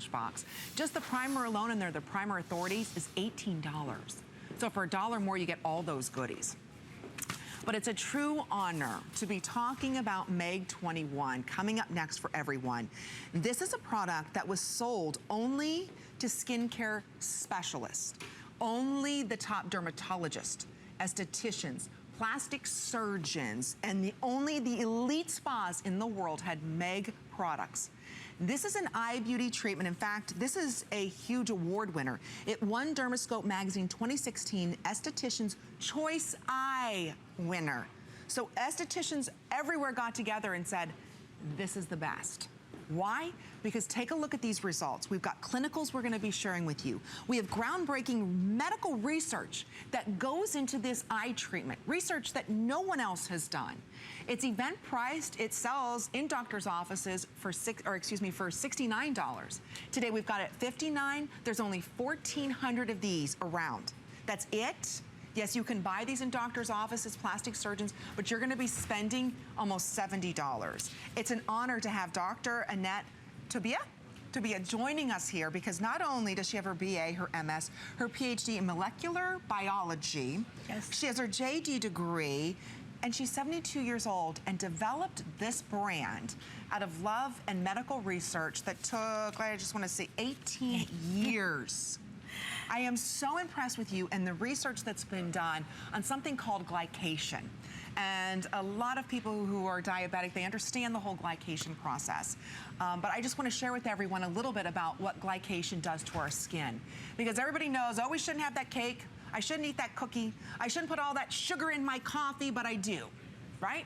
box. Just the primer alone, and they're the primer authorities, is $18. So for $1 more, you get all those goodies. But it's a true honor to be talking about Meg 21 coming up next for everyone. This is a product that was sold only to skincare specialists, only the top dermatologists, estheticians, plastic surgeons, and only the elite spas in the world had Meg products. This is an eye beauty treatment. In fact, this is a huge award winner. It won Dermascope Magazine 2016 Esthetician's Choice Eye winner. So estheticians everywhere got together and said, this is the best. Why? Because take a look at these results. We've got clinicals we're gonna be sharing with you. We have groundbreaking medical research that goes into this eye treatment, research that no one else has done. It's event priced. It sells in doctor's offices for $69. Today we've got it at $59. There's only 1,400 of these around. That's it. Yes, you can buy these in doctor's offices, plastic surgeons, but you're gonna be spending almost $70. It's an honor to have Dr. Annette Tobia joining us here, because not only does she have her BA, her MS, her PhD in molecular biology, yes. She has her JD degree, and she's 72 years old and developed this brand out of love and medical research that took, I just wanna say, 18 years. I am so impressed with you and the research that's been done on something called glycation. And a lot of people who are diabetic, they understand the whole glycation process. But I just want to share with everyone a little bit about what glycation does to our skin. Because everybody knows, oh, we shouldn't have that cake. I shouldn't eat that cookie. I shouldn't put all that sugar in my coffee, but I do, right?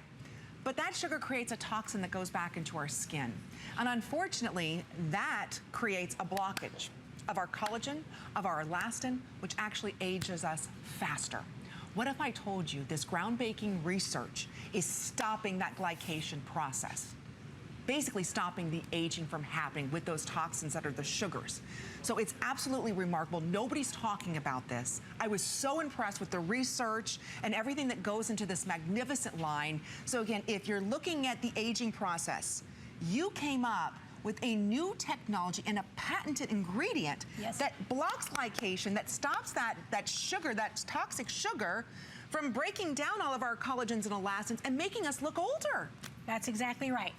But that sugar creates a toxin that goes back into our skin. And unfortunately, that creates a blockage of our collagen, of our elastin, which actually ages us faster. What if I told you this groundbreaking research is stopping that glycation process? Basically stopping the aging from happening with those toxins that are the sugars. So it's absolutely remarkable. Nobody's talking about this. I was so impressed with the research and everything that goes into this magnificent line. So again, if you're looking at the aging process, you came up with a new technology and a patented ingredient yes. that blocks glycation, that stops that sugar, that toxic sugar, from breaking down all of our collagens and elastins and making us look older. That's exactly right.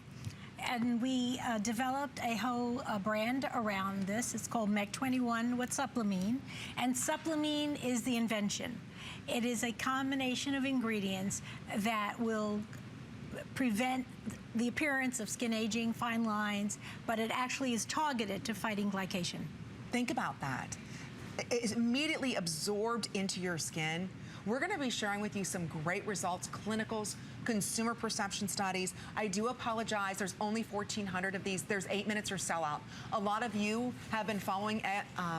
And we developed a whole brand around this. It's called Meg 21 with Supplemine. And Supplemine is the invention. It is a combination of ingredients that will prevent the appearance of skin aging, fine lines, but it actually is targeted to fighting glycation. Think about that. It's immediately absorbed into your skin. We're gonna be sharing with you some great results, clinicals, consumer perception studies. I do apologize, there's only 1,400 of these. There's 8 minutes or sellout. A lot of you have been following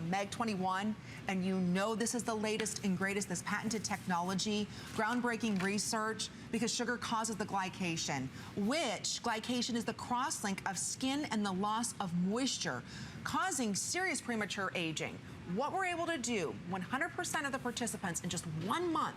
Meg 21, and you know this is the latest and greatest, this patented technology, groundbreaking research, because sugar causes the glycation, which glycation is the cross-link of skin and the loss of moisture, causing serious premature aging. What we're able to do, 100% of the participants in just 1 month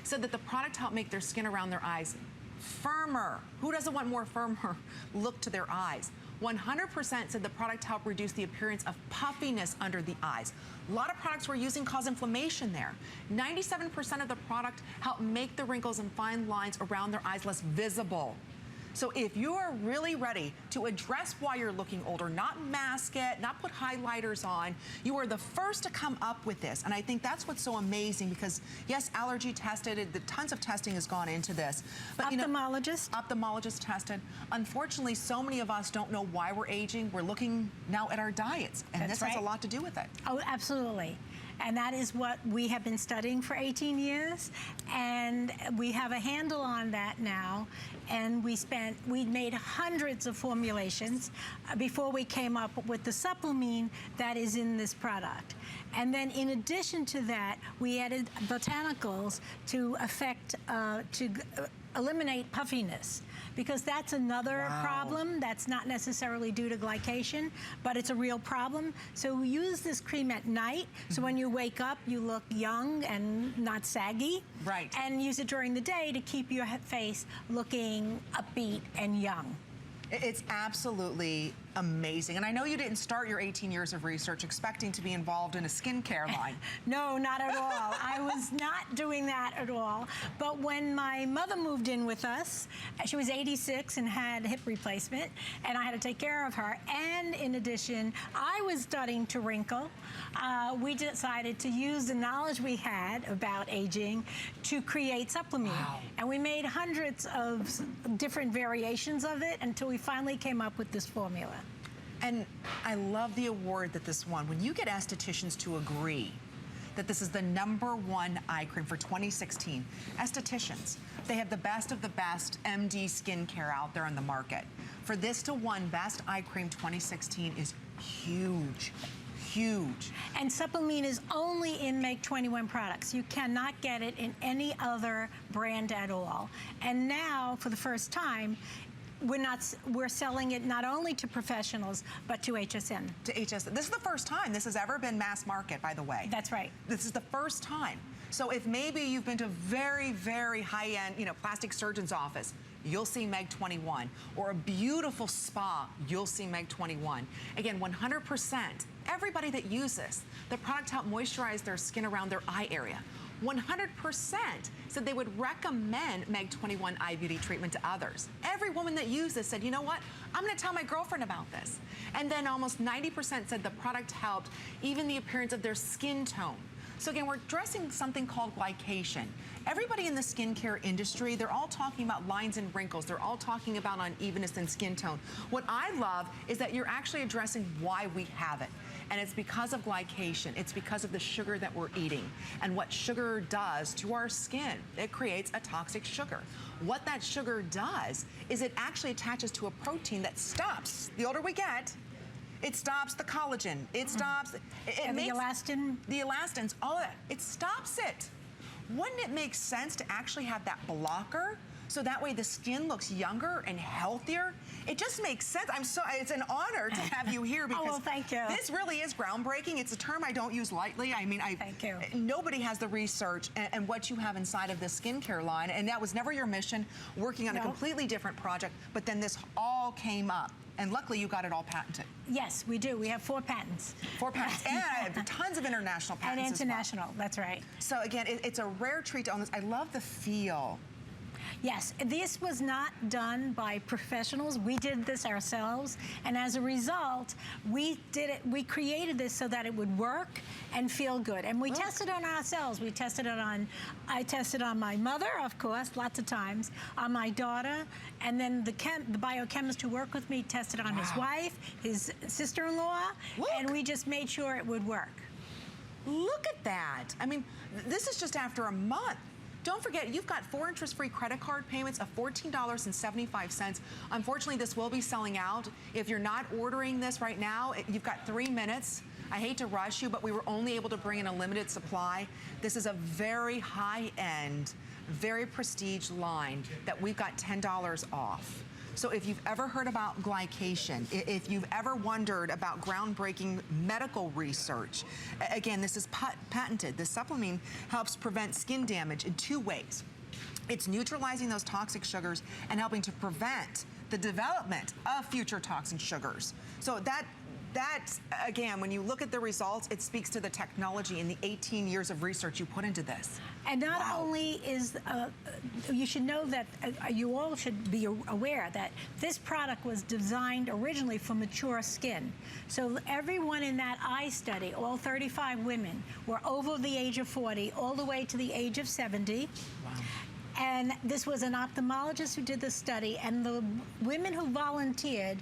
said that the product helped make their skin around their eyes firmer. Who doesn't want more firmer look to their eyes? 100% said the product helped reduce the appearance of puffiness under the eyes. A lot of products we're using cause inflammation there. 97% of the product helped make the wrinkles and fine lines around their eyes less visible. So if you are really ready to address why you're looking older, not mask it, not put highlighters on, you are the first to come up with this. And I think that's what's so amazing, because yes, allergy tested, the tons of testing has gone into this. But ophthalmologist? Ophthalmologist tested. Unfortunately, so many of us don't know why we're aging. We're looking now at our diets, and this has a lot to do with it. Oh, absolutely. And that is what we have been studying for 18 years. And we have a handle on that now. And we made hundreds of formulations before we came up with the Supplemine that is in this product. And then in addition to that, we added botanicals to eliminate puffiness, because that's another problem that's not necessarily due to glycation, but it's a real problem. So we use this cream at night, so when you wake up, you look young and not saggy. Right. And use it during the day to keep your face looking upbeat and young. It's absolutely amazing. And I know you didn't start your 18 years of research expecting to be involved in a skincare line. No, not at all. I was not doing that at all. But when my mother moved in with us, she was 86 and had a hip replacement, and I had to take care of her. And in addition, I was starting to wrinkle. We decided to use the knowledge we had about aging to create Supplemine. Wow. And we made hundreds of different variations of it until we finally came up with this formula. And I love the award that this won. When you get estheticians to agree that this is the #1 eye cream for 2016, estheticians, they have the best of the best MD skincare out there on the market. For this to win Best Eye Cream 2016 is huge. Huge. And Supplemine is only in Make 21 products. You cannot get it in any other brand at all. And now, for the first time, we're selling it not only to professionals, but to HSN. To HSN. This is the first time this has ever been mass market, by the way. That's right. This is the first time. So if maybe you've been to very, very high-end, plastic surgeon's office, you'll see Meg 21. Or a beautiful spa, you'll see Meg 21. Again, 100%. Everybody that uses the product help moisturize their skin around their eye area. 100% said they would recommend Meg 21 eye beauty treatment to others. Every woman that used this said, you know what, I'm gonna tell my girlfriend about this. And then almost 90% said the product helped even the appearance of their skin tone. So again, we're addressing something called glycation. Everybody in the skincare industry, they're all talking about lines and wrinkles. They're all talking about unevenness in skin tone. What I love is that you're actually addressing why we have it. And it's because of glycation. It's because of the sugar that we're eating and what sugar does to our skin. It creates a toxic sugar. What that sugar does is it actually attaches to a protein that stops, the older we get, it stops the collagen. It stops, it makes the elastin. The elastins, all of that, it stops it. Wouldn't it make sense to actually have that blocker so that way the skin looks younger and healthier? It just makes sense. It's an honor to have you here because oh, well, thank you. This really is groundbreaking. It's a term I don't use lightly. I mean, thank you. Nobody has the research and what you have inside of this skincare line, and that was never your mission, working on a completely different project, but then this all came up. And luckily, you got it all patented. Yes, we do. We have 4 patents. 4 patents, and tons of international patents. And international, that's right. So again, it's a rare treat to own this. I love the feel. Yes, this was not done by professionals. We did this ourselves, and as a result, we created this so that it would work and feel good. And we tested on ourselves. We tested it on, I tested on my mother, of course, lots of times, on my daughter, and then the biochemist who worked with me tested on his wife, his sister-in-law, and we just made sure it would work. Look at that. I mean, this is just after a month. Don't forget, you've got 4 interest-free credit card payments of $14.75. Unfortunately, this will be selling out. If you're not ordering this right now, you've got 3 minutes. I hate to rush you, but we were only able to bring in a limited supply. This is a very high-end, very prestige line that we've got $10 off. So if you've ever heard about glycation, if you've ever wondered about groundbreaking medical research, again, this is patented. This Supplemine helps prevent skin damage in 2 ways. It's neutralizing those toxic sugars and helping to prevent the development of future toxic sugars. So that, again, when you look at the results, it speaks to the technology and the 18 years of research you put into this. And not only is, you should know that, you all should be aware that this product was designed originally for mature skin. So everyone in that eye study, all 35 women, were over the age of 40, all the way to the age of 70. Wow. And this was an ophthalmologist who did the study, and the women who volunteered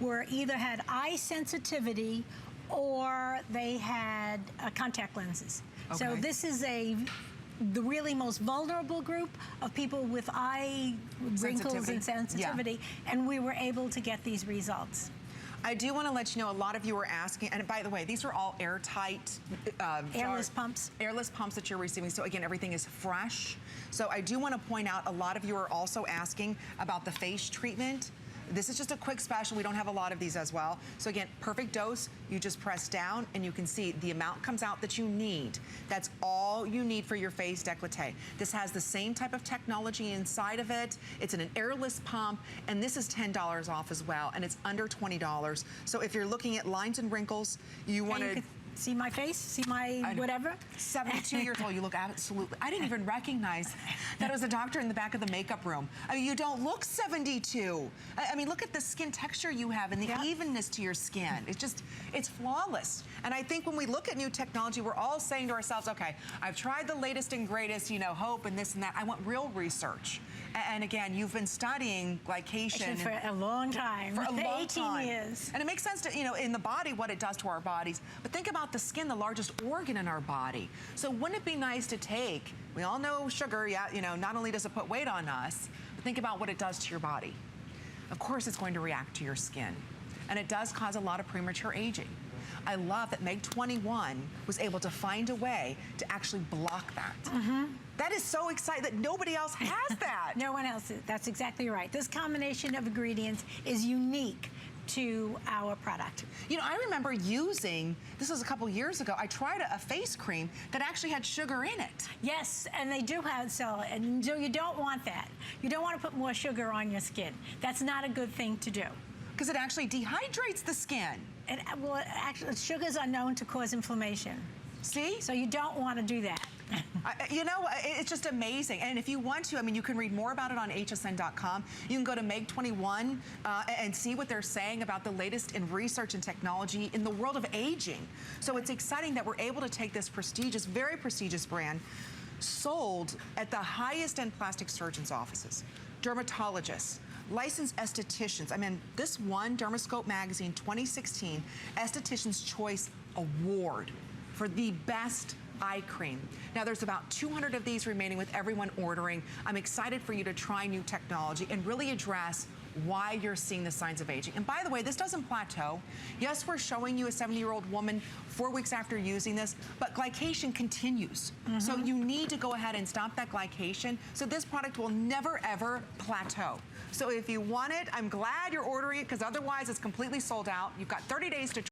either had eye sensitivity or they had contact lenses. Okay. So this is the really most vulnerable group of people with eye wrinkles and sensitivity, and we were able to get these results. I do want to let you know, a lot of you are asking, and by the way, these are all airtight, airless pumps. Airless pumps that you're receiving. So again, everything is fresh. So I do want to point out, a lot of you are also asking about the face treatment. This is just a quick special. We don't have a lot of these as well. So again, perfect dose. You just press down and you can see the amount comes out that you need. That's all you need for your face décolleté. This has the same type of technology inside of it. It's in an airless pump, and this is $10 off as well, and it's under $20. So if you're looking at lines and wrinkles, you want to... See my face? See my whatever? 72 years old, you look absolutely... I didn't even recognize that it was a doctor in the back of the makeup room. I mean, you don't look 72. I mean, look at the skin texture you have and the evenness to your skin. It's just, it's flawless. And I think when we look at new technology, we're all saying to ourselves, okay, I've tried the latest and greatest, you know, hope and this and that. I want real research. And again, you've been studying glycation for a long time. For a long 18 years. And it makes sense to, you know, in the body, what it does to our bodies. But think about the skin, the largest organ in our body. So wouldn't it be nice to take, we all know sugar, yeah, you know, not only does it put weight on us, but think about what it does to your body. Of course, it's going to react to your skin. And it does cause a lot of premature aging. I love that Meg 21 was able to find a way to actually block that. That is so exciting that nobody else has that. No one else. That's exactly right. This combination of ingredients is unique to our product. You know, I remember using, this was a couple years ago, I tried a face cream that actually had sugar in it. Yes, and they do have so, and so you don't want that. You don't want to put more sugar on your skin. That's not a good thing to do. Because it actually dehydrates the skin. And well, actually, sugars are known to cause inflammation. See? So you don't want to do that. You know, it's just amazing. And if you want to, I mean, you can read more about it on hsn.com. You can go to Meg 21 and see what they're saying about the latest in research and technology in the world of aging. So it's exciting that we're able to take this prestigious, very prestigious brand, sold at the highest end plastic surgeons' offices, dermatologists, licensed estheticians. I mean, this won Dermoscope Magazine 2016 Esthetician's Choice Award for the best eye cream. Now, there's about 200 of these remaining with everyone ordering. I'm excited for you to try new technology and really address why you're seeing the signs of aging. And by the way, this doesn't plateau. Yes, we're showing you a 70-year-old woman 4 weeks after using this, but glycation continues. So you need to go ahead and stop that glycation. So this product will never, ever plateau. So if you want it, I'm glad you're ordering it because otherwise it's completely sold out. You've got 30 days to